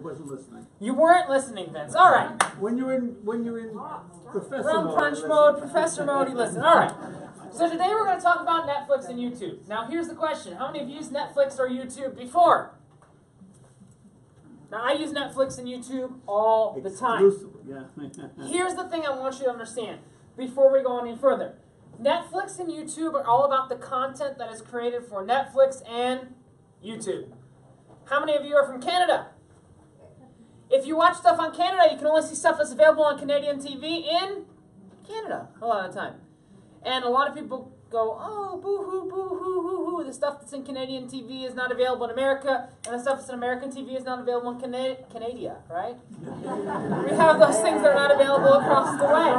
wasn't listening. You weren't listening, Vince. All right. When you're in professor Rum mode. punch mode, professor mode, you listen. All right. So today we're going to talk about Netflix and YouTube. Now here's the question. How many of you used Netflix or YouTube before? Now I use Netflix and YouTube all the time. Exclusively, yeah. Here's the thing I want you to understand before we go any further. Netflix and YouTube are all about the content that is created for Netflix and YouTube. How many of you are from Canada? If you watch stuff on Canada, you can only see stuff that's available on Canadian TV in Canada a lot of the time. And a lot of people go, oh, boo-hoo, boo-hoo, hoo-hoo. The stuff that's in Canadian TV is not available in America, and the stuff that's in American TV is not available in Canada, right? We have those things that are not available across the way.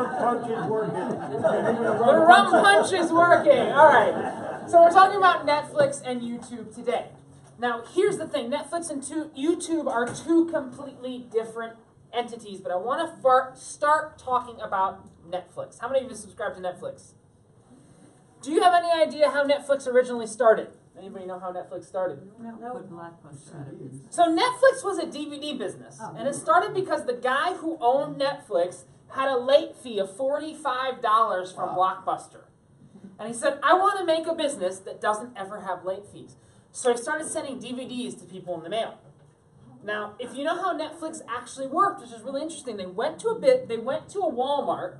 The rum punch is working. All right. So we're talking about Netflix and YouTube today. Now, here's the thing. Netflix and YouTube are two completely different entities, but I want to start talking about Netflix. How many of you subscribe to Netflix? Do you have any idea how Netflix originally started? Anybody know how Netflix started? No. So Netflix was a DVD business, and it started because the guy who owned Netflix had a late fee of $45 from Blockbuster. And he said, I want to make a business that doesn't ever have late fees. So he started sending DVDs to people in the mail. Now, if you know how Netflix actually worked, which is really interesting, they went to a Walmart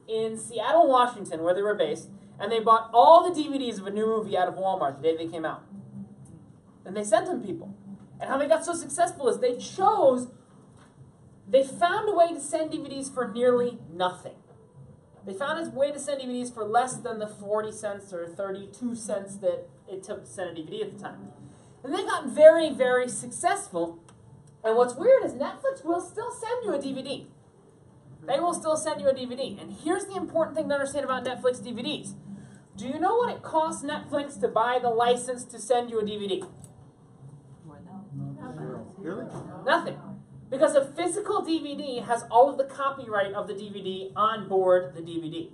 in Seattle, Washington, where they were based, and they bought all the DVDs of a new movie out of Walmart the day they came out. And they sent them to people. And how they got so successful is they found a way to send DVDs for nearly nothing. They found a way to send DVDs for less than the 40 cents or 32 cents that it took to send a DVD at the time. And they got very, very successful. And what's weird is Netflix will still send you a DVD. They will still send you a DVD. And here's the important thing to understand about Netflix DVDs. Do you know what it costs Netflix to buy the license to send you a DVD? Really? Nothing. Because a physical DVD has all of the copyright of the DVD on board the DVD.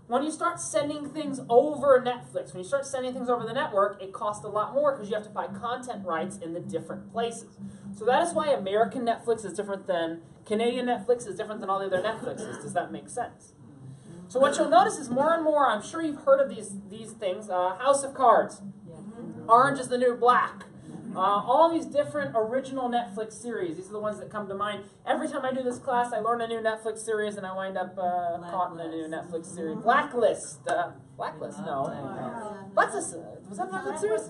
When you start sending things over Netflix, when you start sending things over the network, it costs a lot more because you have to buy content rights in the different places. So that is why American Netflix is different than Canadian Netflix is different than all the other Netflixes. Does that make sense? So what you'll notice is more and more, I'm sure you've heard of these things, House of Cards, Orange is the New Black, all these different original Netflix series. These are the ones that come to mind. Every time I do this class, I learn a new Netflix series, and I wind up caught in a new Netflix series. Blacklist. Blacklist? No. Blacklist. Was that a Netflix series?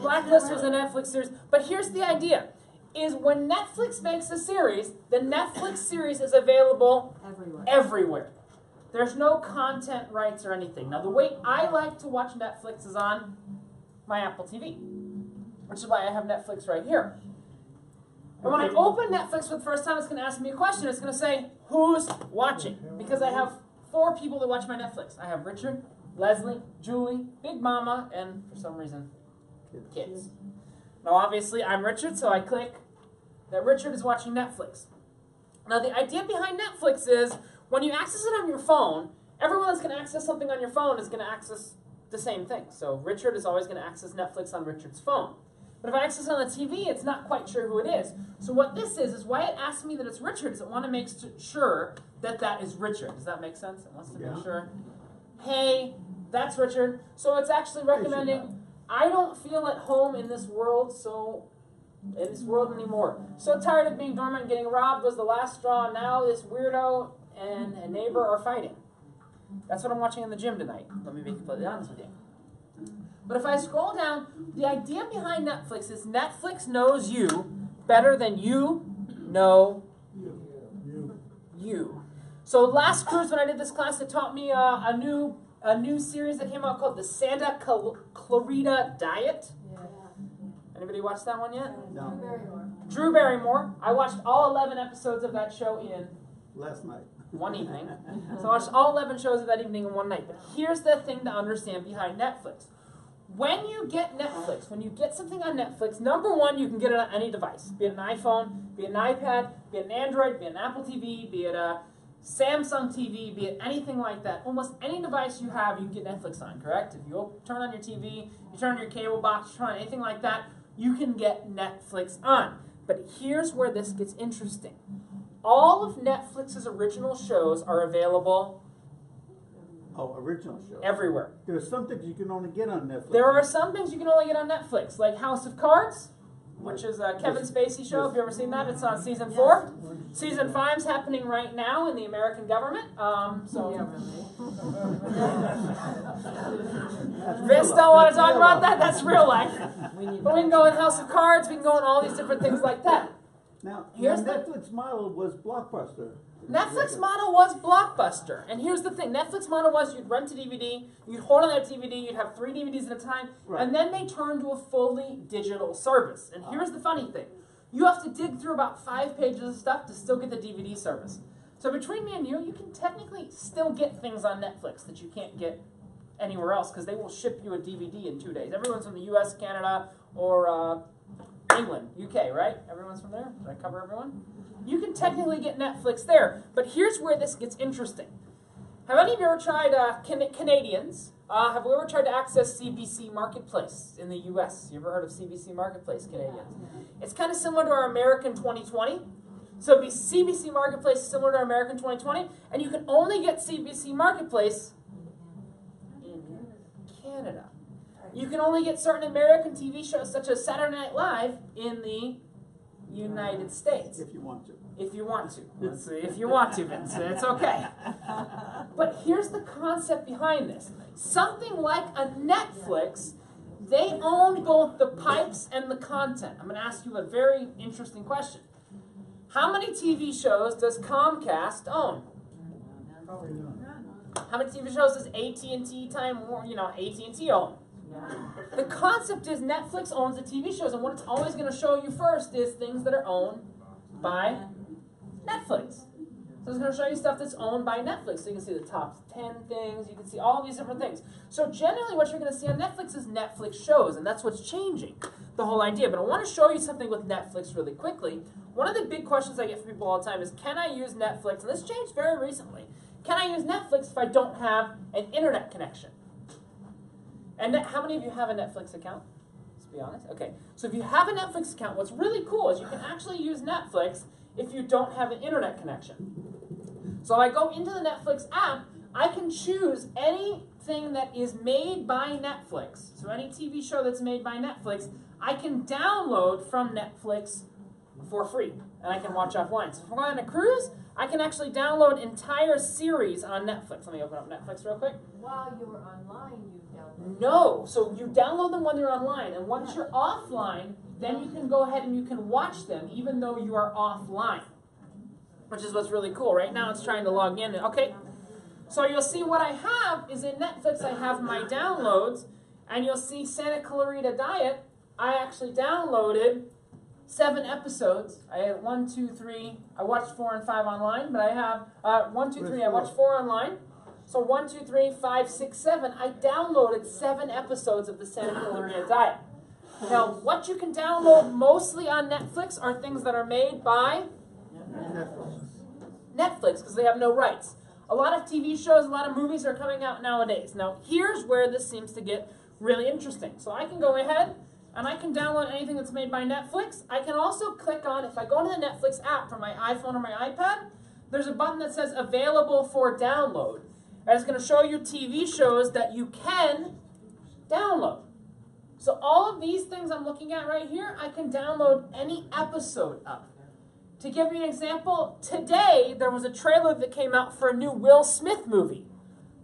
Blacklist was a Netflix series. But here's the idea. Is when Netflix makes a series, the Netflix series is available everywhere. There's no content rights or anything. Now, the way I like to watch Netflix is on my Apple TV, which is why I have Netflix right here. And when I open Netflix for the first time, it's going to ask me a question. It's going to say, who's watching? Because I have 4 people that watch my Netflix. I have Richard, Leslie, Julie, Big Mama, and for some reason, kids. Now, obviously, I'm Richard, so I click that Richard is watching Netflix. Now, the idea behind Netflix is when you access it on your phone, everyone that's going to access something on your phone is going to access the same thing. So Richard is always going to access Netflix on Richard's phone. But if I access it on the TV, it's not quite sure who it is. So what this is why it asks me that it's Richard, is it want to make sure that that is Richard. Does that make sense? It wants to make sure, hey, that's Richard. So it's actually recommending, I don't feel at home in this world anymore. So tired of being dormant and getting robbed was the last straw. Now this weirdo and a neighbor are fighting. That's what I'm watching in the gym tonight. Let me be completely honest with you. But if I scroll down, the idea behind Netflix is Netflix knows you better than you know you. So last cruise when I did this class, it taught me a new series that came out called the Santa Clarita Diet. Anybody watched that one yet? No. Drew Barrymore. I watched all 11 episodes of that show in Last night. one evening. So I watched all 11 shows of that evening in one night. But here's the thing to understand behind Netflix. When you get Netflix, when you get something on Netflix, number one, you can get it on any device. Be it an iPhone, be it an iPad, be it an Android, be it an Apple TV, be it a Samsung TV, be it anything like that. Almost any device you have, you can get Netflix on, correct? If you turn on your TV, you turn on your cable box, you turn on anything like that, you can get Netflix on. But here's where this gets interesting. All of Netflix's original shows are available Oh, original show. everywhere. There's some things you can only get on Netflix. There are some things you can only get on Netflix, like House of Cards, which is a Kevin Spacey show. Have you ever seen that? It's on season 4. Season 5's happening right now in the American government. Vince don't want to talk about that. That's real life. But we can go in House of Cards. We can go in all these different things like that. Now, Here's the the- Netflix model was Blockbuster. Netflix model was Blockbuster. And here's the thing. Netflix model was you'd rent a DVD, you'd hold on that DVD, you'd have 3 DVDs at a time, Right. and then they turned to a fully digital service. And here's the funny thing. You have to dig through about 5 pages of stuff to still get the DVD service. So between me and you can technically still get things on Netflix that you can't get anywhere else because they will ship you a DVD in 2 days. Everyone's from the US, Canada, or England, UK, right? Everyone's from there? Did I cover everyone? You can technically get Netflix there, but here's where this gets interesting. Have any of you ever tried, Canadians, have we ever tried to access CBC Marketplace in the US? You ever heard of CBC Marketplace, Canadians? It's kind of similar to our American 2020. So it'd be CBC Marketplace is similar to our American 2020, and you can only get CBC Marketplace in Canada. You can only get certain American TV shows, such as Saturday Night Live, in the United States. If you want to. If you want to. Let's see, if you want to, Vince. It's okay. But here's the concept behind this. Something like a Netflix, they own both the pipes and the content. I'm going to ask you a very interesting question. How many TV shows does Comcast own? How many TV shows does AT&T AT&T own? The concept is Netflix owns the TV shows, and what it's always going to show you first is things that are owned by Netflix. So it's going to show you stuff that's owned by Netflix. So you can see the top 10 things, you can see all these different things. So generally what you're going to see on Netflix is Netflix shows, and that's what's changing, the whole idea. But I want to show you something with Netflix really quickly. One of the big questions I get from people all the time is, can I use Netflix? And this changed very recently. Can I use Netflix if I don't have an internet connection? And how many of you have a Netflix account? Let's be honest. Okay, so if you have a Netflix account, what's really cool is you can actually use Netflix if you don't have an internet connection. So if I go into the Netflix app, I can choose anything that is made by Netflix. So any TV show that's made by Netflix, I can download from Netflix for free, and I can watch offline. So if I'm going on a cruise, I can actually download entire series on Netflix. Let me open up Netflix real quick. While you were online, you downloaded. No, so you download them when they're online, and once you're offline, then you can go ahead and you can watch them even though you are offline, which is what's really cool. Right now it's trying to log in. Okay, so you'll see what I have is in Netflix I have my downloads, and you'll see Santa Clarita Diet. I actually downloaded 7 episodes. I had 1, 2, 3. I watched 4 and 5 online, but I have 1, 2, 3. I watched 4 online. So 1, 2, 3, 5, 6, 7. I downloaded 7 episodes of the Santa Clarita Diet. Now, what you can download mostly on Netflix are things that are made by Netflix, because they have no rights. A lot of TV shows, a lot of movies are coming out nowadays. Now, here's where this seems to get really interesting. So I can go ahead and I can download anything that's made by Netflix. I can also click on, if I go into the Netflix app from my iPhone or my iPad, there's a button that says available for download. And it's going to show you TV shows that you can download. So all of these things I'm looking at right here, I can download any episode of. To give you an example, today there was a trailer that came out for a new Will Smith movie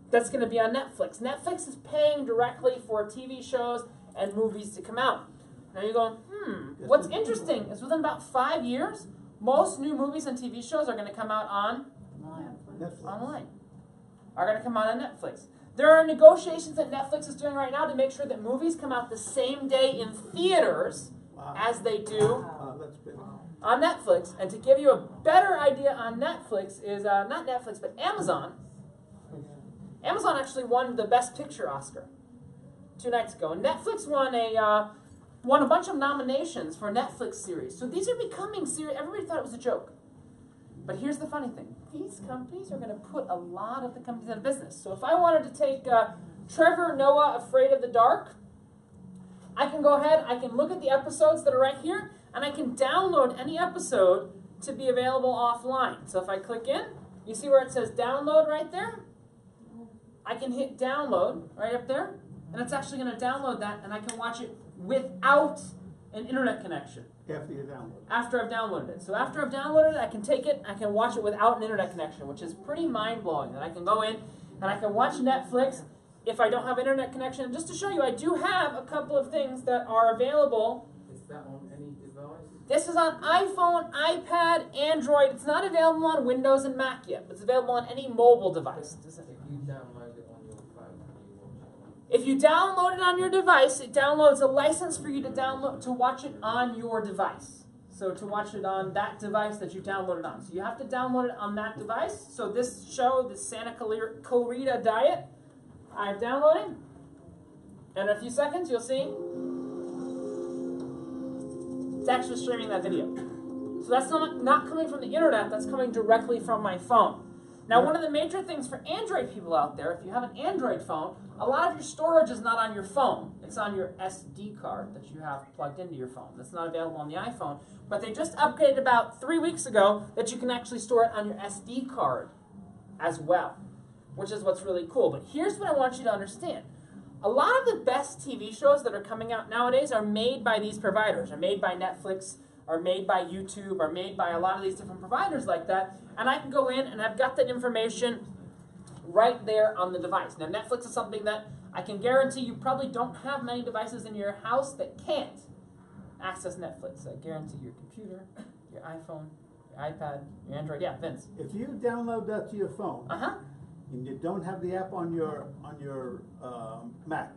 that's going to be on Netflix. Netflix is paying directly for TV shows and movies to come out. Now you're going, what's interesting is within about 5 years, most new movies and TV shows are going to come out on online. Are going to come out on Netflix. There are negotiations that Netflix is doing right now to make sure that movies come out the same day in theaters as they do that's big. on Netflix. And to give you a better idea on Netflix is, not Netflix, but Amazon. Amazon actually won the Best Picture Oscar 2 nights ago. And Netflix won a bunch of nominations for Netflix series. So these are becoming serious. Everybody thought it was a joke. But here's the funny thing. These companies are going to put a lot of the companies out of business. So if I wanted to take Trevor Noah Afraid of the Dark, I can go ahead, I can look at the episodes that are right here, and I can download any episode to be available offline. So if I click in, you see where it says download right there? I can hit download right up there, and it's actually going to download that, and I can watch it without an internet connection. After you download. After I've downloaded it. So after I've downloaded it, I can take it, I can watch it without an internet connection, which is pretty mind-blowing. That I can go in and I can watch Netflix if I don't have internet connection. And just to show you, I do have a couple of things that are available. Is that on any device? This is on iPhone, iPad, Android. It's not available on Windows and Mac yet, but it's available on any mobile device. If you download it on your phone, can you watch it? If you download it on your device, it downloads a license for you to watch it on your device. So to watch it on that device that you downloaded on. So you have to download it on that device. So this show, the Santa Clarita Diet, I've downloaded. And in a few seconds, you'll see it's actually streaming that video. So that's not coming from the internet, that's coming directly from my phone. Now, one of the major things for Android people out there, if you have an Android phone, a lot of your storage is not on your phone. It's on your SD card that you have plugged into your phone. That's not available on the iPhone. But they just upgraded about 3 weeks ago that you can actually store it on your SD card as well, which is what's really cool. But here's what I want you to understand. A lot of the best TV shows that are coming out nowadays are made by these providers, are made by Netflix, are made by YouTube, are made by a lot of these different providers like that, and I can go in and I've got that information right there on the device. Now, Netflix is something that I can guarantee you probably don't have many devices in your house that can't access Netflix. I guarantee your computer, your iPhone, your iPad, your Android. Yeah, Vince. If you download that to your phone, and you don't have the app on your Mac,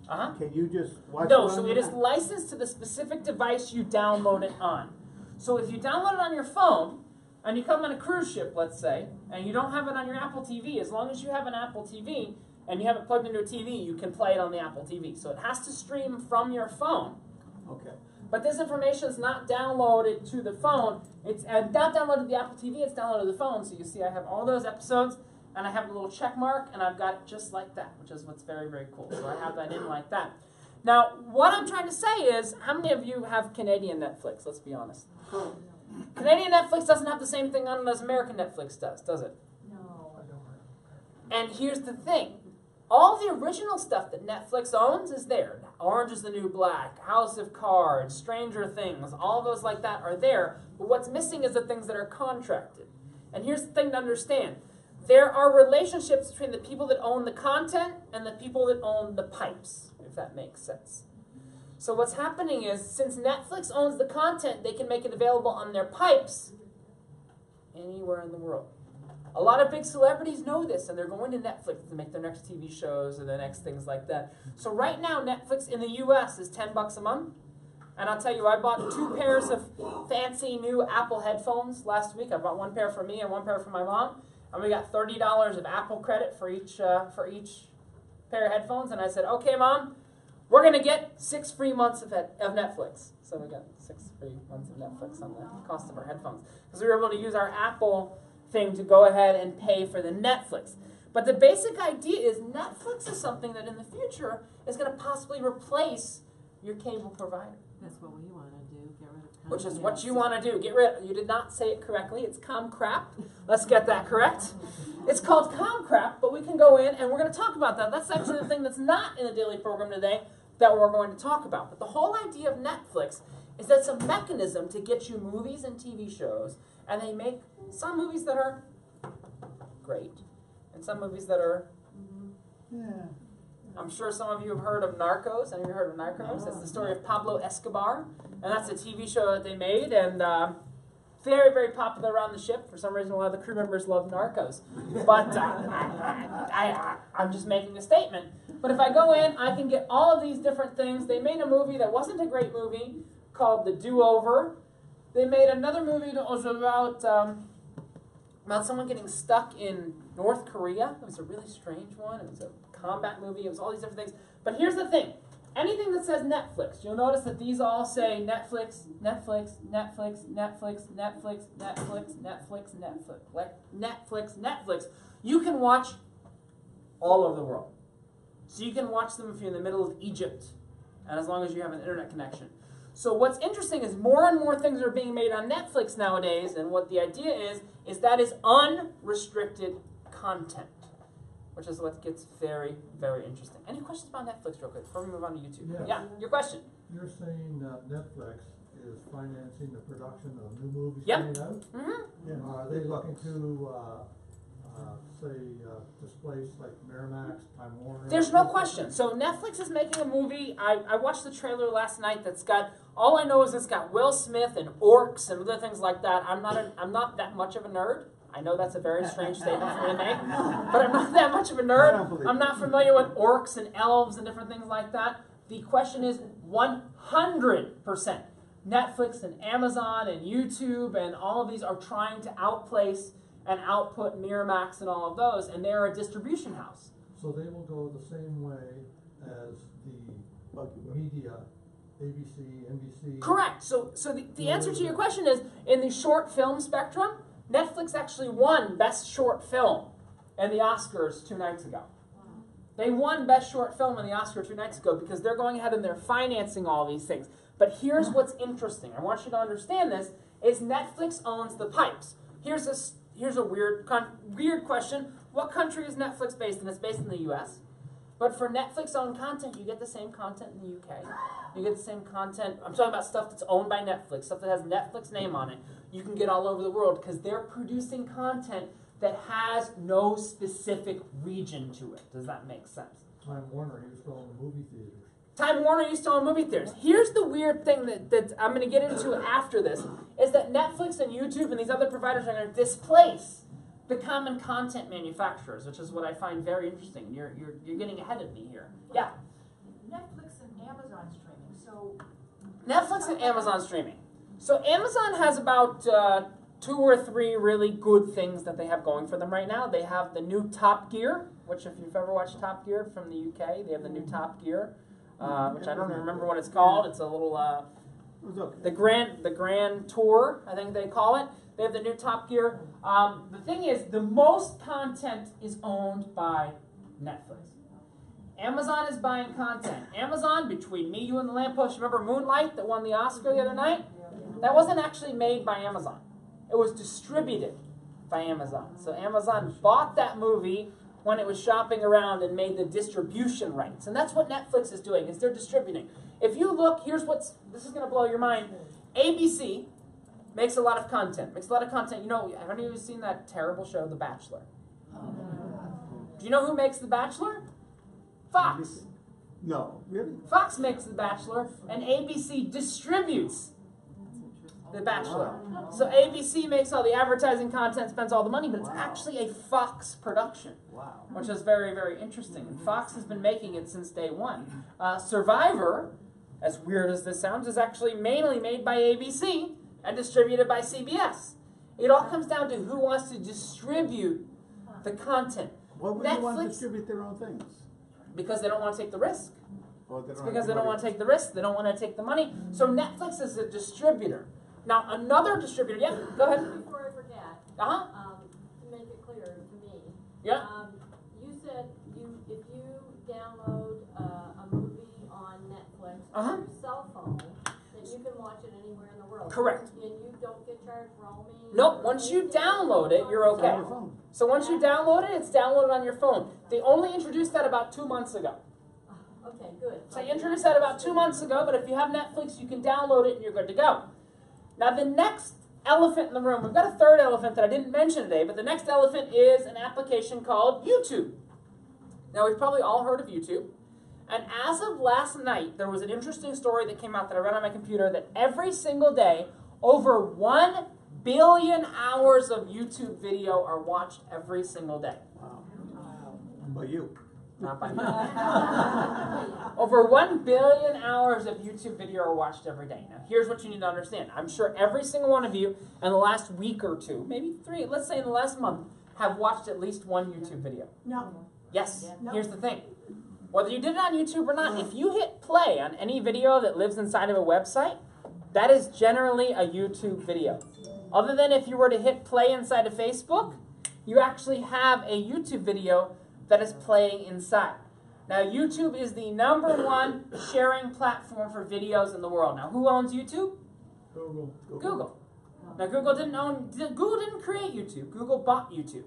can you just watch it No, on so your it is Mac? licensed to the specific device you download it on. So if you download it on your phone, and you come on a cruise ship, let's say, and you don't have it on your Apple TV, as long as you have an Apple TV and you have it plugged into a TV, you can play it on the Apple TV. So it has to stream from your phone. Okay. But this information is not downloaded to the phone. It's not downloaded to the Apple TV, it's downloaded to the phone. So you see I have all those episodes, and I have a little check mark, and I've got it just like that, which is what's very, very cool. So I have that in like that. Now, what I'm trying to say is, how many of you have Canadian Netflix? Let's be honest. Canadian Netflix doesn't have the same thing on it as American Netflix does it? No. And here's the thing. All the original stuff that Netflix owns is there. Orange is the New Black, House of Cards, Stranger Things, all those like that are there. But what's missing is the things that are contracted. And here's the thing to understand. There are relationships between the people that own the content and the people that own the pipes, if that makes sense. So what's happening is, since Netflix owns the content, they can make it available on their pipes anywhere in the world. A lot of big celebrities know this, and they're going to Netflix to make their next TV shows or their next things like that. So right now, Netflix in the US is $10 a month. And I'll tell you, I bought 2 pairs of fancy new Apple headphones last week. I bought 1 pair for me and 1 pair for my mom. And we got $30 of Apple credit for each pair of headphones. And I said, okay, Mom, we're going to get 6 free months of Netflix. So we got 6 free months of Netflix on the cost of our headphones. Because we were able to use our Apple thing to go ahead and pay for the Netflix. But the basic idea is Netflix is something that in the future is going to possibly replace your cable provider. That's what we want to do, get rid of Which is what you want to do. Get rid. You did not say it correctly. It's Comcrap. Let's get that correct. It's called Comcrap, but we can go in and we're going to talk about that. That's actually the thing that's not in the daily program today that we're going to talk about. But the whole idea of Netflix is that it's a mechanism to get you movies and TV shows, and they make some movies that are great and some movies that are... Yeah. I'm sure some of you have heard of Narcos. Have you heard of Narcos? That's the story of Pablo Escobar. And that's a TV show that they made, and very, very popular around the ship. For some reason, a lot of the crew members love Narcos. But I'm just making a statement. But if I go in, I can get all of these different things. They made a movie that wasn't a great movie called The Do-Over. They made another movie that was about someone getting stuck in North Korea. It was a really strange one. It was a combat movie. It was all these different things. But here's the thing. Anything that says Netflix, you'll notice that these all say Netflix, Netflix, Netflix, Netflix, Netflix, Netflix, Netflix, Netflix, Netflix, Netflix. You can watch all over the world. So you can watch them if you're in the middle of Egypt, and as long as you have an internet connection. So what's interesting is more and more things are being made on Netflix nowadays, and what the idea is that is unrestricted content, which is what gets very, very interesting. Any questions about Netflix real quick before we move on to YouTube? Yes. Yeah, your question. You're saying that Netflix is financing the production of new movies Yep. coming out? Mm-hmm. Are they looking to, displace like Miramax, Time Warner? There's no question. So Netflix is making a movie. I watched the trailer last night. That's got, all I know is it's got Will Smith and orcs and other things like that. I'm not that much of a nerd. I know that's a very strange statement for me to make, but I'm not that much of a nerd. I'm not familiar with orcs and elves and different things like that. The question is 100%. Netflix and Amazon and YouTube and all of these are trying to outplace and output Miramax and all of those, and they're a distribution house. So they will go the same way as the media, ABC, NBC? Correct. So the answer to your question is, in the short film spectrum, Netflix actually won Best Short Film in the Oscars 2 nights ago. They won Best Short Film in the Oscar 2 nights ago because they're going ahead and they're financing all these things. But here's what's interesting. I want you to understand this, is Netflix owns the pipes. Here's a weird question. What country is Netflix based in? It's based in the US. But for Netflix-owned content, you get the same content in the UK. You get the same content. I'm talking about stuff that's owned by Netflix, stuff that has Netflix name on it. You can get all over the world because they're producing content that has no specific region to it. Does that make sense? Time Warner used to own the movie theaters. Time Warner used to own movie theaters. Here's the weird thing that I'm going to get into after this, is that Netflix and YouTube and these other providers are going to displace the common content manufacturers, which is what I find very interesting. You're getting ahead of me here. Yeah. Netflix and Amazon streaming, so. Netflix and Amazon streaming. So Amazon has about 2 or 3 really good things that they have going for them right now. They have the new Top Gear, which if you've ever watched Top Gear from the UK, they have the new Top Gear, which I don't remember what it's called. It's a little the Grand Tour, I think they call it. They have the new Top Gear. The thing is, the most content is owned by Netflix. Amazon is buying content. Amazon, between Me, You, and the Lamppost, remember Moonlight that won the Oscar the other night? That wasn't actually made by Amazon. It was distributed by Amazon. So Amazon bought that movie when it was shopping around and made the distribution rights. And that's what Netflix is doing, is they're distributing. If you look, this is going to blow your mind. ABC makes a lot of content. You know, have any of you seen that terrible show, The Bachelor? Do you know who makes The Bachelor? Fox. No, really? Fox makes The Bachelor, and ABC distributes The Bachelor. So ABC makes all the advertising content, spends all the money, but it's actually a Fox production. Wow. Which is very, very interesting. And Fox has been making it since day one. Survivor, as weird as this sounds, is actually mainly made by ABC and distributed by CBS. It all comes down to who wants to distribute the content. Why would you want to distribute their own things? Because they don't want to take the risk. Or they It's don't because have they the don't want to money? take the risk. They don't want to take the money. So Netflix is a distributor. Now, another distributor, yeah, go ahead. Before I forget, Uh-huh, to make it clear to me, yeah. you said if you download a movie on Netflix Uh-huh. on your cell phone, that you can watch it anywhere in the world. Correct. And you don't get charged roaming? Nope, or once you anything? download it, you're It's on okay. your phone. So once you download it, it's downloaded on your phone. They only introduced that about 2 months ago. Okay, good. So you introduced that about 2 months ago, but if you have Netflix, you can download it and you're good to go. Now the next elephant in the room, we've got a third elephant that I didn't mention today, but the next elephant is an application called YouTube. Now we've probably all heard of YouTube. And as of last night, there was an interesting story that came out that I read on my computer that every single day, over 1 billion hours of YouTube video are watched every single day. Wow. By you. Not by me. Over 1 billion hours of YouTube video are watched every day. Now, here's what you need to understand. I'm sure every single one of you in the last week or 2, maybe 3, let's say in the last month, have watched at least one YouTube video. No. Yes. No. Here's the thing. Whether you did it on YouTube or not, if you hit play on any video that lives inside of a website, that is generally a YouTube video. Other than if you were to hit play inside of Facebook, you actually have a YouTube video that is playing inside. Now, YouTube is the #1 sharing platform for videos in the world. Now, who owns YouTube? Google. Now, Google didn't create YouTube. Google bought YouTube.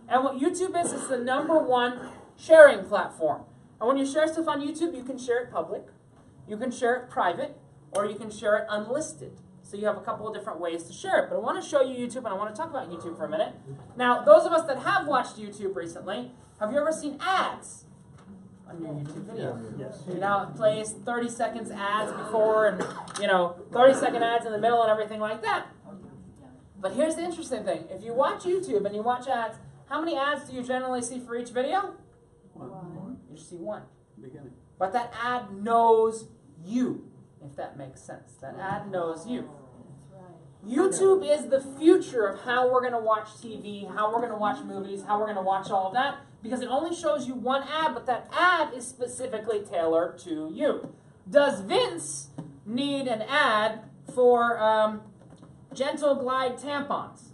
And what YouTube is the #1 sharing platform. And when you share stuff on YouTube, you can share it public, you can share it private, or you can share it unlisted. So you have a couple of different ways to share it. But I want to show you YouTube, and I want to talk about YouTube for a minute. Now, those of us that have watched YouTube recently, have you ever seen ads on your YouTube video? Yes. You know, it plays 30 seconds ads before and, 30-second ads in the middle and everything like that. But here's the interesting thing. If you watch YouTube and you watch ads, how many ads do you generally see for each video? One. You see one. Beginning. But that ad knows you, if that makes sense. That ad knows you. YouTube is the future of how we're going to watch TV, how we're going to watch movies, how we're going to watch all of that, because it only shows you one ad, but that ad is specifically tailored to you. Does Vince need an ad for Gentle Glide tampons?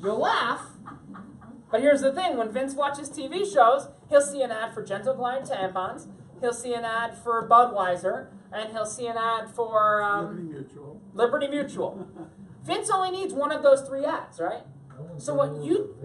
You'll laugh, but here's the thing. When Vince watches TV shows, he'll see an ad for Gentle Glide tampons, he'll see an ad for Budweiser, and he'll see an ad for Liberty Mutual. Vince only needs one of those 3 ads, right? So what you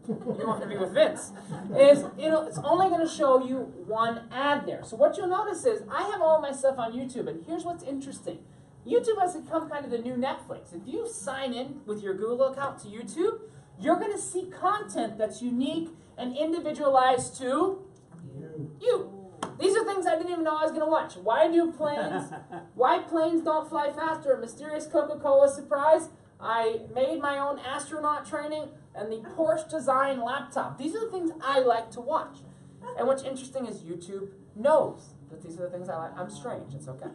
want to be with Vince is it's only going to show you one ad there. So what you'll notice is I have all my stuff on YouTube, and here's what's interesting. YouTube has become kind of the new Netflix. If you sign in with your Google account to YouTube, you're going to see content that's unique and individualized to you. These are things I didn't even know I was going to watch. Why planes don't fly faster, a mysterious Coca-Cola surprise, I made my own astronaut training, and the Porsche design laptop. These are the things I like to watch. And what's interesting is YouTube knows that these are the things I like. I'm strange. It's okay.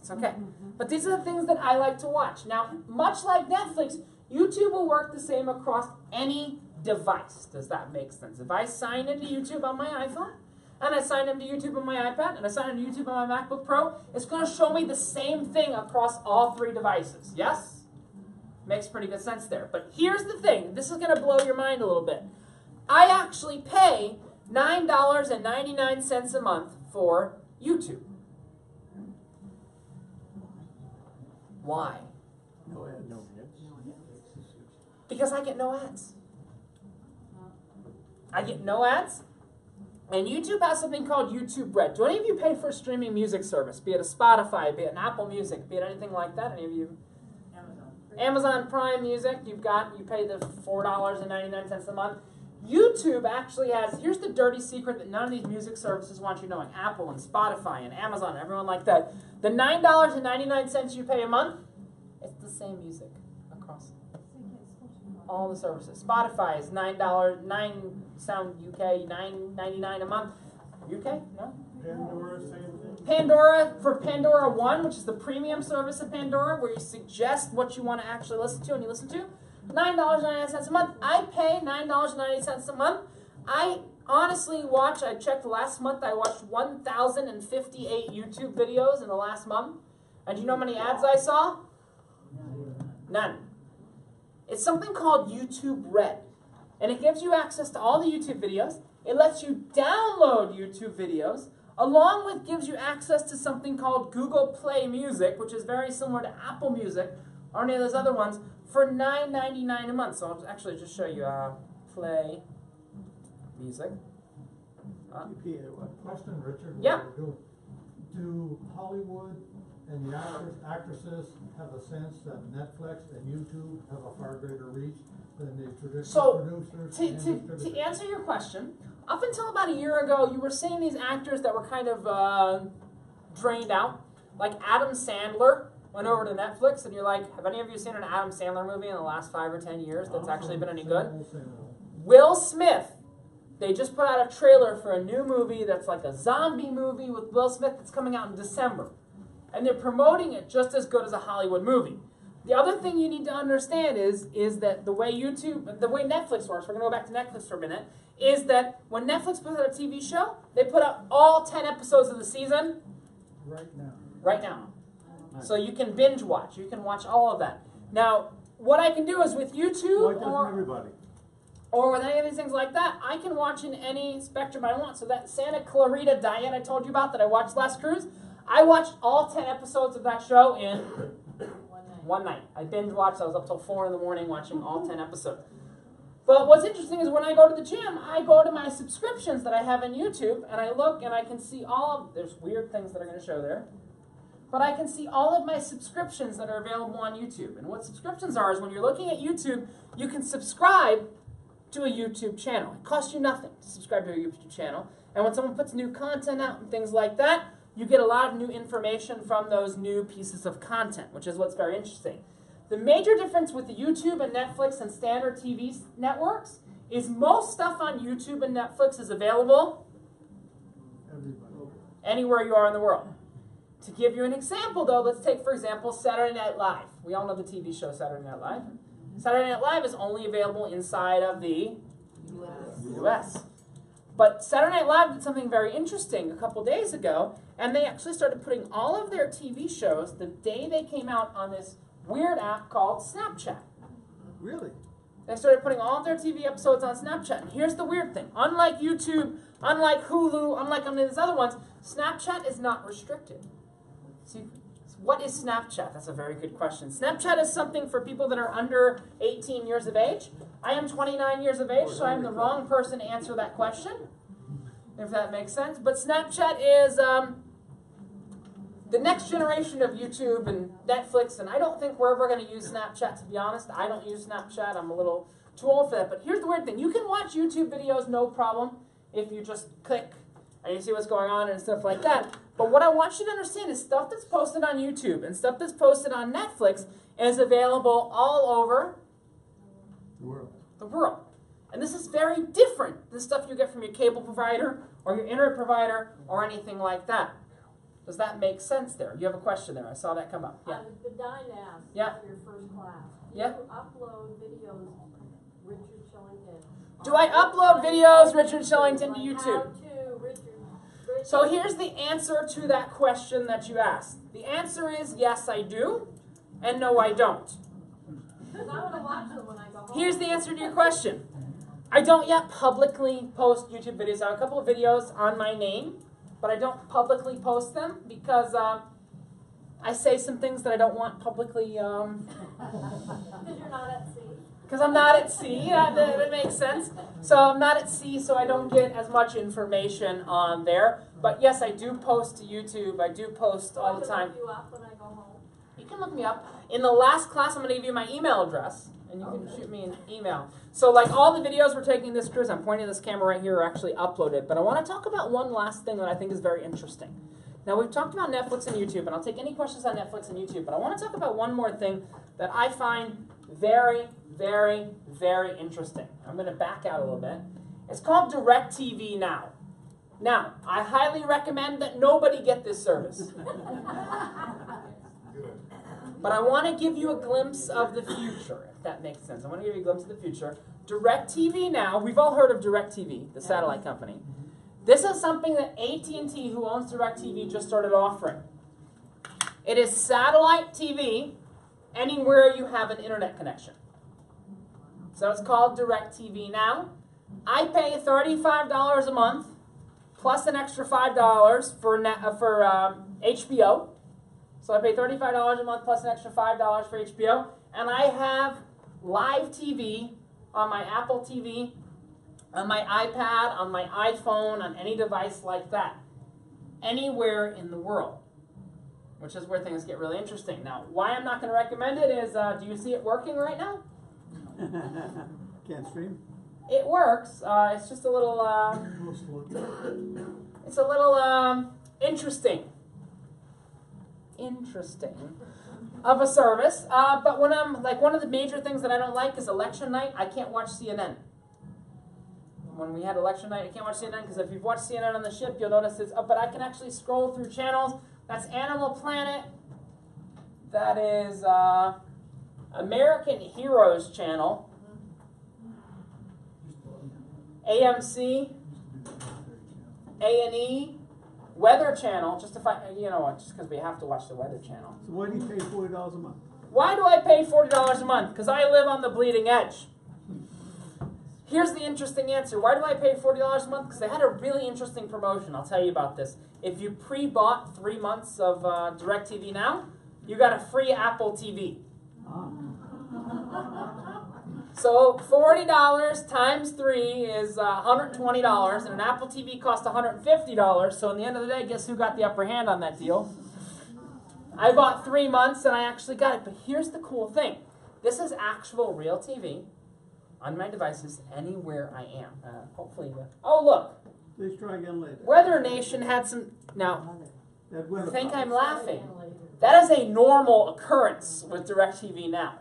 It's okay. But these are the things that I like to watch. Now, much like Netflix, YouTube will work the same across any device. Does that make sense? If I sign into YouTube on my iPhone, and I sign into YouTube on my iPad, and I sign into YouTube on my MacBook Pro, it's going to show me the same thing across all 3 devices. Yes? Makes pretty good sense there. But here's the thing. This is going to blow your mind a little bit. I actually pay $9.99 a month for YouTube. Why? No ads. Because I get no ads. I get no ads. And YouTube has something called YouTube Red. Do any of you pay for a streaming music service? Be it a Spotify, be it an Apple Music, be it anything like that? Any of you? Amazon Prime Music, you pay the $4.99 a month. YouTube actually has, here's the dirty secret that none of these music services want you knowing. Apple and Spotify and Amazon, everyone like that. The $9.99 you pay a month, it's the same music across all the services. Spotify is sound UK, $9.99 a month. UK? No? Pandora, same thing. Pandora, for Pandora One, which is the premium service of Pandora, where you suggest what you want to actually listen to and you listen to, $9.99 a month. I pay $9.98 a month. I honestly I checked last month, I watched 1,058 YouTube videos in the last month. And do you know how many ads I saw? None. It's something called YouTube Red. And it gives you access to all the YouTube videos. It lets you download YouTube videos, along with gives you access to something called Google Play Music, which is very similar to Apple Music, or any of those other ones, for $9.99 a month. So I'll actually just show you Play Music. Question, Richard. Yeah. Do Hollywood and the actresses have a sense that Netflix and YouTube have a far greater reach than the traditional producers? To answer your question, up until about a year ago, you were seeing these actors that were kind of drained out. Like Adam Sandler went over to Netflix, and you're like, have any of you seen an Adam Sandler movie in the last 5 or 10 years that's actually been any good? Will Smith. They just put out a trailer for a new movie that's like a zombie movie with Will Smith that's coming out in December. And they're promoting it just as good as a Hollywood movie. The other thing you need to understand is that the way Netflix works, we're going to go back to Netflix for a minute, is that when Netflix puts out a TV show, they put out all 10 episodes of the season right now. So you can binge watch. You can watch all of that. Now, what I can do is with YouTube... Why doesn't everybody? or with any of these things like that, I can watch in any spectrum I want. So that Santa Clarita Diet I told you about that I watched last cruise, I watched all 10 episodes of that show in one night. I binge watched. I was up till 4 in the morning watching all 10 episodes. But what's interesting is when I go to the gym, I go to my subscriptions that I have in YouTube, and I look and I can see all of, there's weird things that are going to show there, but I can see all of my subscriptions that are available on YouTube. And what subscriptions are is when you're looking at YouTube, you can subscribe to a YouTube channel. It costs you nothing to subscribe to a YouTube channel. And when someone puts new content out and things like that, you get a lot of new information from those new pieces of content, which is what's very interesting. The major difference with the YouTube and Netflix and standard TV networks is most stuff on YouTube and Netflix is available anywhere you are in the world. To give you an example, though, let's take, for example, Saturday Night Live. We all know the TV show Saturday Night Live. Saturday Night Live is only available inside of the US. But Saturday Night Live did something very interesting a couple days ago, and they actually started putting all of their TV shows the day they came out on this weird app called Snapchat. Really? They started putting all of their TV episodes on Snapchat. And here's the weird thing. Unlike YouTube, unlike Hulu, unlike any of these other ones, Snapchat is not restricted. See, what is Snapchat? That's a very good question. Snapchat is something for people that are under 18 years of age. I am 29 years of age, so I'm the wrong person to answer that question, if that makes sense. But Snapchat is the next generation of YouTube and Netflix, and I don't think we're ever going to use Snapchat, to be honest. I don't use Snapchat. I'm a little too old for that. But here's the weird thing. You can watch YouTube videos no problem if you just click and you see what's going on and stuff like that. But what I want you to understand is stuff that's posted on YouTube and stuff that's posted on Netflix is available all over the world. And this is very different than stuff you get from your cable provider or your internet provider or anything like that. Does that make sense there? You have a question there. I saw that come up. Yeah. The Dynas, yeah. Your first class. Yeah. You upload videos, Richard Shillington. Do I upload videos, Richard Shillington, to YouTube? How to, Richard. So here's the answer to that question that you asked. The answer is yes, I do, and no, I don't. Because I want to watch them when I go home. Here's the answer to your question. I don't yet publicly post YouTube videos. I have a couple of videos on my name, but I don't publicly post them because I say some things that I don't want publicly. Because you're not at sea. Because I'm not at sea. That makes sense. So I'm not at sea, so I don't get as much information on there. But yes, I do post to YouTube. I do post all the time. Look you up when I go home. You can look me up. In the last class, I'm going to give you my email address, and you can shoot me an email. So like all the videos we're taking this cruise, I'm pointing this camera right here, are actually uploaded. But I want to talk about one last thing that I think is very interesting. Now, we've talked about Netflix and YouTube, and I'll take any questions on Netflix and YouTube, but I want to talk about one more thing that I find very, very, very interesting. I'm going to back out a little bit. It's called DirecTV Now. Now, I highly recommend that nobody get this service. But I want to give you a glimpse of the future, if that makes sense. I want to give you a glimpse of the future. DirecTV Now, we've all heard of DirecTV, the satellite company. This is something that AT&T, who owns DirecTV, just started offering. It is satellite TV anywhere you have an internet connection. So it's called DirecTV Now. I pay $35 a month, plus an extra $5 for HBO. So I pay $35 a month plus an extra $5 for HBO. And I have live TV on my Apple TV, on my iPad, on my iPhone, on any device like that. Anywhere in the world. Which is where things get really interesting. Now, why I'm not going to recommend it is, do you see it working right now? Can't stream? It works. It's just a little, it's a little interesting of a service. But when I'm, like, one of the major things that I don't like is election night. I can't watch CNN. When we had election night, I can't watch CNN because if you've watched CNN on the ship, you'll notice it's up. But I can actually scroll through channels. That's Animal Planet. That is American Heroes Channel. AMC. A&E. Weather Channel, just because we have to watch the Weather Channel. So why do you pay $40 a month? Why do I pay $40 a month? Because I live on the bleeding edge. Here's the interesting answer. Why do I pay $40 a month? Because they had a really interesting promotion. I'll tell you about this. If you pre-bought 3 months of DirecTV Now, you got a free Apple TV. So $40 times 3 is $120, and an Apple TV costs $150. So in the end of the day, guess who got the upper hand on that deal? I bought 3 months, and I actually got it. But here's the cool thing. This is actual real TV on my devices anywhere I am. Hopefully, oh look. Please try again later. Weather Nation had some. Now, That you weather think I'm problem. laughing? That is a normal occurrence with DirecTV Now.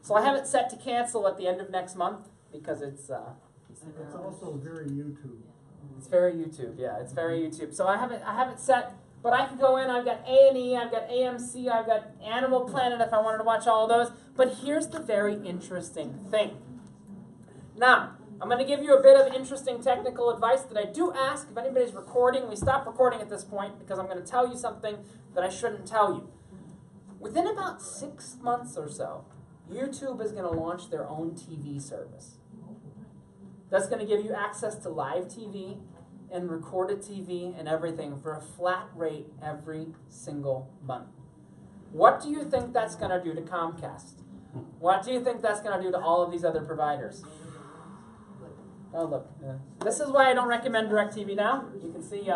So I have it set to cancel at the end of next month because it's. It's also very YouTube. It's very YouTube. Yeah, it's very YouTube. So I have it set. But I can go in, I've got A&E, I've got AMC, I've got Animal Planet if I wanted to watch all of those. But here's the very interesting thing. Now, I'm going to give you a bit of interesting technical advice that I do ask if anybody's recording. We stop recording at this point because I'm going to tell you something that I shouldn't tell you. Within about 6 months or so, YouTube is going to launch their own TV service. That's going to give you access to live TV and recorded TV and everything for a flat rate every single month. What do you think that's going to do to Comcast? What do you think that's going to do to all of these other providers? Oh, look. This is why I don't recommend DirecTV Now. You can see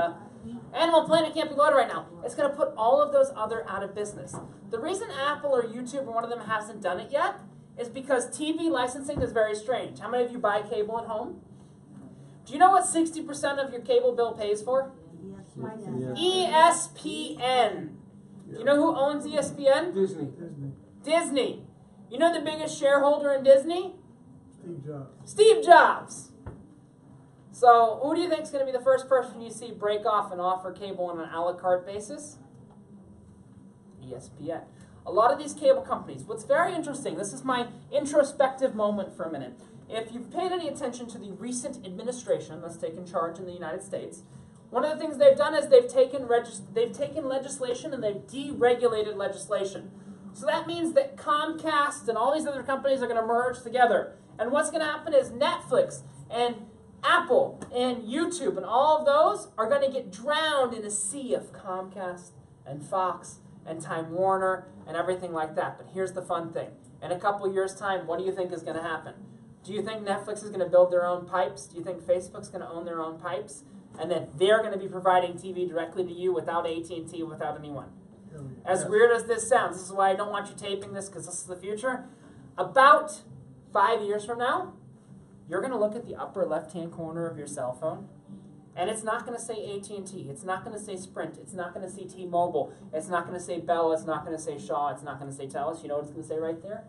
Animal Planet can't be loaded right now. It's going to put all of those other out of business. The reason Apple or YouTube or one of them hasn't done it yet is because TV licensing is very strange. How many of you buy cable at home? Do you know what 60% of your cable bill pays for? ESPN. Do you know who owns ESPN? Disney. Disney. You know the biggest shareholder in Disney? Steve Jobs. Steve Jobs. So who do you think is going to be the first person you see break off and offer cable on an a la carte basis? ESPN. A lot of these cable companies, what's very interesting, this is my introspective moment for a minute. If you've paid any attention to the recent administration that's taken charge in the United States, one of the things they've done is they've taken legislation and they've deregulated legislation. So that means that Comcast and all these other companies are going to merge together. And what's going to happen is Netflix and Apple and YouTube and all of those are going to get drowned in a sea of Comcast and Fox and Time Warner and everything like that. But here's the fun thing. In a couple years' time, what do you think is going to happen? Do you think Netflix is going to build their own pipes? Do you think Facebook's going to own their own pipes? And that they're going to be providing TV directly to you without AT&T, without anyone? As weird as this sounds, this is why I don't want you taping this, because this is the future. About 5 years from now, you're going to look at the upper left-hand corner of your cell phone, and it's not going to say AT&T. It's not going to say Sprint. It's not going to say T-Mobile. It's not going to say Bell. It's not going to say Shaw. It's not going to say Telus. You know what it's going to say right there?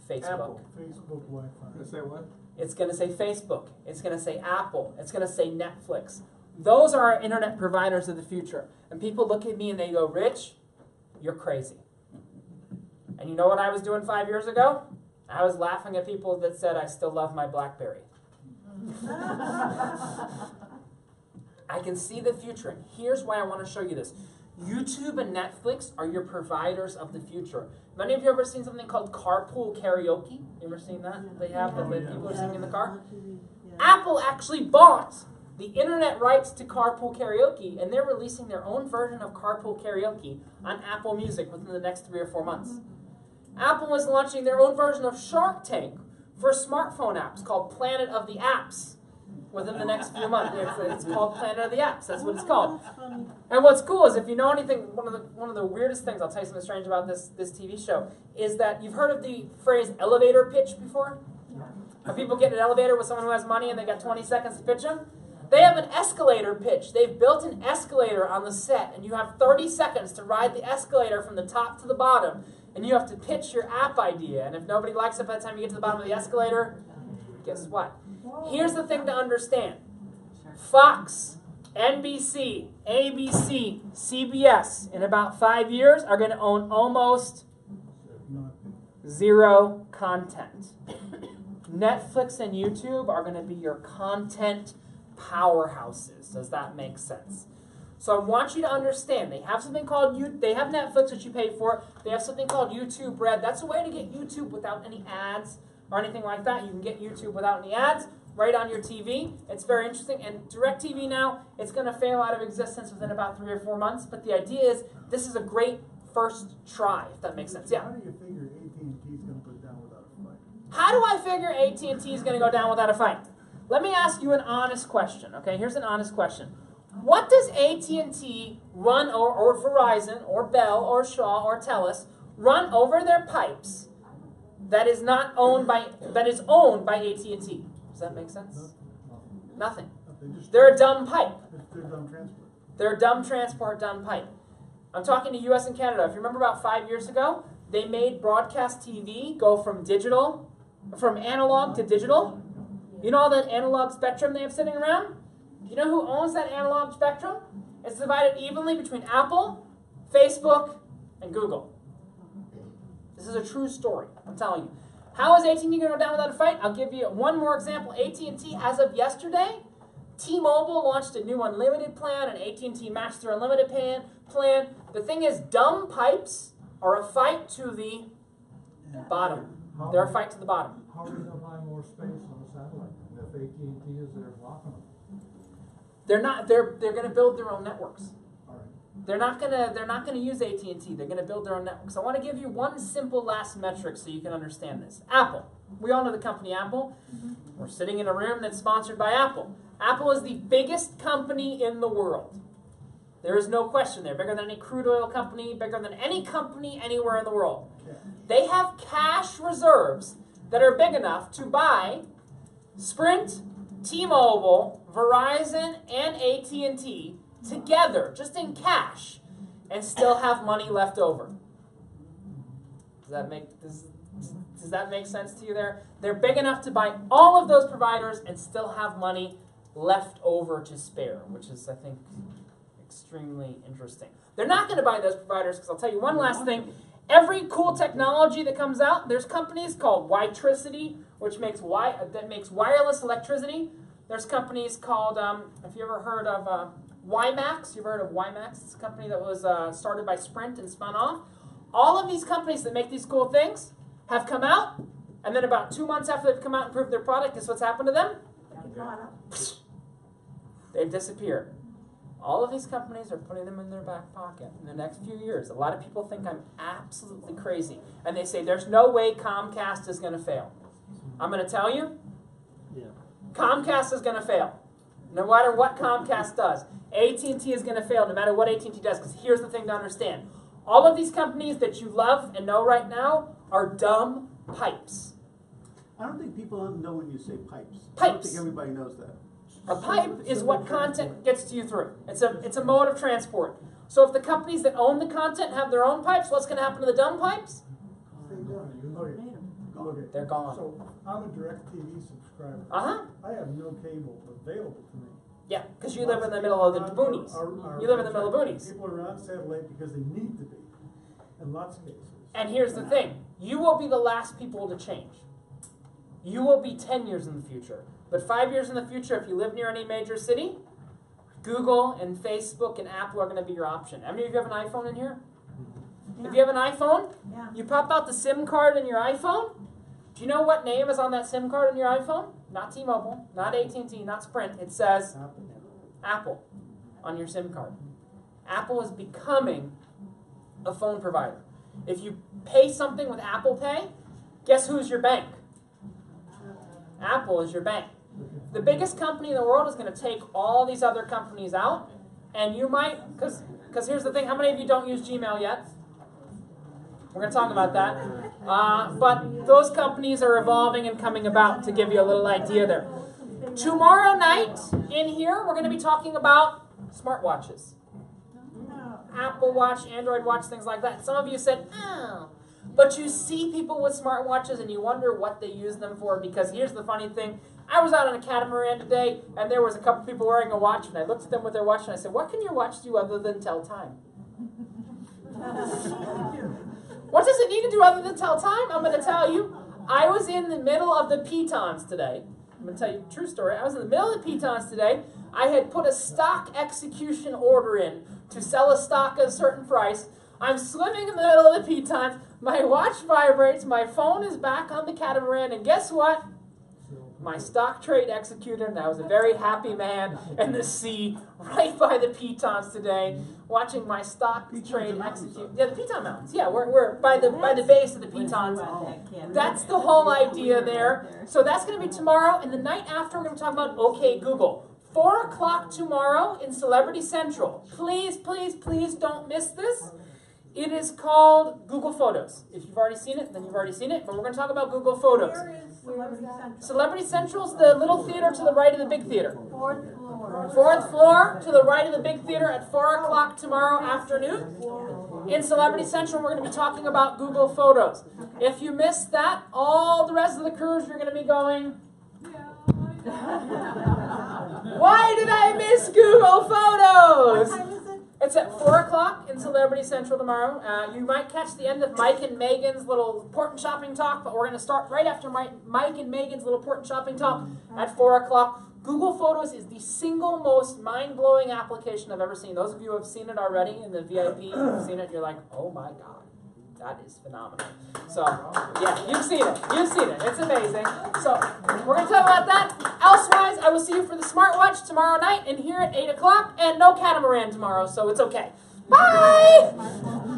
Facebook. Apple. Facebook Wi-Fi. Gonna say what? It's going to say Facebook. It's going to say Apple. It's going to say Netflix. Those are our internet providers of the future. And people look at me and they go, Rich, you're crazy. And you know what I was doing 5 years ago? I was laughing at people that said I still love my BlackBerry. I can see the future, and here's why I want to show you this. YouTube and Netflix are your providers of the future. Many of you ever seen something called carpool karaoke? You ever seen that? They have that people are singing in the car? Apple actually bought the internet rights to carpool karaoke, and they're releasing their own version of carpool karaoke on Apple Music within the next 3 or 4 months. Apple is launching their own version of Shark Tank for smartphone apps called Planet of the Apps within the next few months. It's called Planet of the Apps. That's what it's called. And what's cool is if you know anything, one of the weirdest things, I'll tell you something strange about this TV show, is that you've heard of the phrase elevator pitch before? Have people get in an elevator with someone who has money and they got 20 seconds to pitch them? They have an escalator pitch. They've built an escalator on the set, and you have 30 seconds to ride the escalator from the top to the bottom, and you have to pitch your app idea. And if nobody likes it by the time you get to the bottom of the escalator, guess what? Here's the thing to understand. Fox, NBC, ABC, CBS, in about 5 years are going to own almost zero content. Netflix and YouTube are going to be your content powerhouses. Does that make sense? So I want you to understand, they have something called, they have Netflix, which you pay for. They have something called YouTube Red. That's a way to get YouTube without any ads or anything like that. You can get YouTube without any ads. right on your TV. It's very interesting. And DirecTV now, it's going to fail out of existence within about 3 or 4 months. But the idea is this is a great first try, if that makes sense. Yeah. How do you figure AT&T is gonna go down without a fight? How do I figure AT&T is going to go down without a fight? Let me ask you an honest question. Okay, here's an honest question. What does AT&T run, or Verizon, or Bell, or Shaw, or TELUS run over their pipes that is owned by AT&T? Does that make sense? Nothing. They're a dumb pipe. They're dumb transport. They're a dumb transport, dumb pipe. I'm talking to US and Canada. If you remember about 5 years ago, they made broadcast TV go from analog to digital. You know all that analog spectrum they have sitting around? Do you know who owns that analog spectrum? It's divided evenly between Apple, Facebook, and Google. This is a true story, I'm telling you. How is AT&T going to go down without a fight? I'll give you one more example. AT&T, as of yesterday, T-Mobile launched a new unlimited plan, and AT&T matched their unlimited plan. The thing is, dumb pipes are a fight to the bottom. They're a fight to the bottom. How are we gonna buy more space on the satellite if AT&T is there blocking them? They're not. They're going to build their own networks. All right. They're not gonna use AT&T. They're going to build their own networks. I want to give you one simple last metric so you can understand this. Apple. We all know the company Apple. We're sitting in a room that's sponsored by Apple. Apple is the biggest company in the world. There is no question there. Bigger than any crude oil company, bigger than any company anywhere in the world. Yeah. They have cash reserves that are big enough to buy Sprint, T-Mobile, Verizon, and AT&T together, just in cash, and still have money left over. Does that make sense to you there? They're big enough to buy all of those providers and still have money left over to spare, which is, I think, extremely interesting. They're not going to buy those providers because I'll tell you one last thing. Every cool technology that comes out, there's companies called Witricity, which makes wireless electricity. There's companies called, have you ever heard of WiMAX? You've heard of WiMAX? It's a company that was started by Sprint and spun off. All of these companies that make these cool things have come out, and then about 2 months after they've come out and proved their product, guess what's happened to them? They've disappeared. All of these companies are putting them in their back pocket in the next few years. A lot of people think I'm absolutely crazy. And they say, there's no way Comcast is going to fail. I'm going to tell you, Comcast is going to fail. No matter what Comcast does. AT&T is going to fail no matter what AT&T does. Because here's the thing to understand. All of these companies that you love and know right now are dumb pipes. I don't think people know when you say pipes. Pipes. I don't think everybody knows that. A pipe is what content gets to you through. It's a mode of transport. So if the companies that own the content have their own pipes, what's going to happen to the dumb pipes? They're gone. So I'm a DirecTV subscriber. Uh-huh. I have no cable available to me. Yeah, because you live in the middle of the boonies. You live in the middle of boonies. People are on satellite because they need to be, in lots of cases. And here's the thing. You will be the last people to change. You will be 10 years in the future. But 5 years in the future, if you live near any major city, Google and Facebook and Apple are going to be your option. How many of you have an iPhone in here? Yeah. If you have an iPhone, you pop out the SIM card in your iPhone. Do you know what name is on that SIM card in your iPhone? Not T-Mobile, not AT&T, not Sprint. It says Apple on your SIM card. Apple is becoming a phone provider. If you pay something with Apple Pay, guess who's your bank? Apple is your bank. The biggest company in the world is going to take all these other companies out, and you might, because here's the thing, how many of you don't use Gmail yet? We're going to talk about that. But those companies are evolving and coming about, to give you a little idea there. Tomorrow night in here, we're going to be talking about smartwatches. Apple Watch, Android Watch, things like that. Some of you said, oh. But you see people with smartwatches and you wonder what they use them for, because here's the funny thing. I was out on a catamaran today, and there was a couple people wearing a watch, and I looked at them with their watch, and I said, what can your watch do other than tell time? What does it need to do other than tell time? I'm going to tell you. I was in the middle of the pitons today. I'm going to tell you a true story. I was in the middle of the pitons today. I had put a stock execution order in to sell a stock at a certain price. I'm swimming in the middle of the pitons. My watch vibrates. My phone is back on the catamaran. And guess what? my stock trade executed, and I was a very happy man in the sea right by the pitons today, watching my stock trade execute. Yeah, the Piton Mountains. Yeah, we're by the base of the pitons. That's the whole idea there. So that's going to be tomorrow, and the night after we're going to talk about OK Google. 4 o'clock tomorrow in Celebrity Central. Please, please, please don't miss this. It is called Google Photos. If you've already seen it, then you've already seen it, but we're going to talk about Google Photos. Where is that? Celebrity Central's the little theater to the right of the big theater. 4th floor. 4th floor to the right of the big theater at 4 o'clock tomorrow afternoon. In Celebrity Central, we're going to be talking about Google Photos. If you missed that, all the rest of the cruise, you're going to be going, why did I miss Google Photos? What time is it? It's at 4 o'clock in Celebrity Central tomorrow. You might catch the end of Mike and Megan's little port and shopping talk, but we're going to start right after Mike and Megan's little port and shopping talk at 4 o'clock. Google Photos is the single most mind-blowing application I've ever seen. Those of you who have seen it already in the VIP, you've seen it, you're like, oh my God. That is phenomenal. So, yeah, you've seen it. You've seen it. It's amazing. So, we're going to talk about that. Elsewise, I will see you for the smartwatch tomorrow night and here at 8 o'clock. And no catamaran tomorrow, so it's okay. Bye!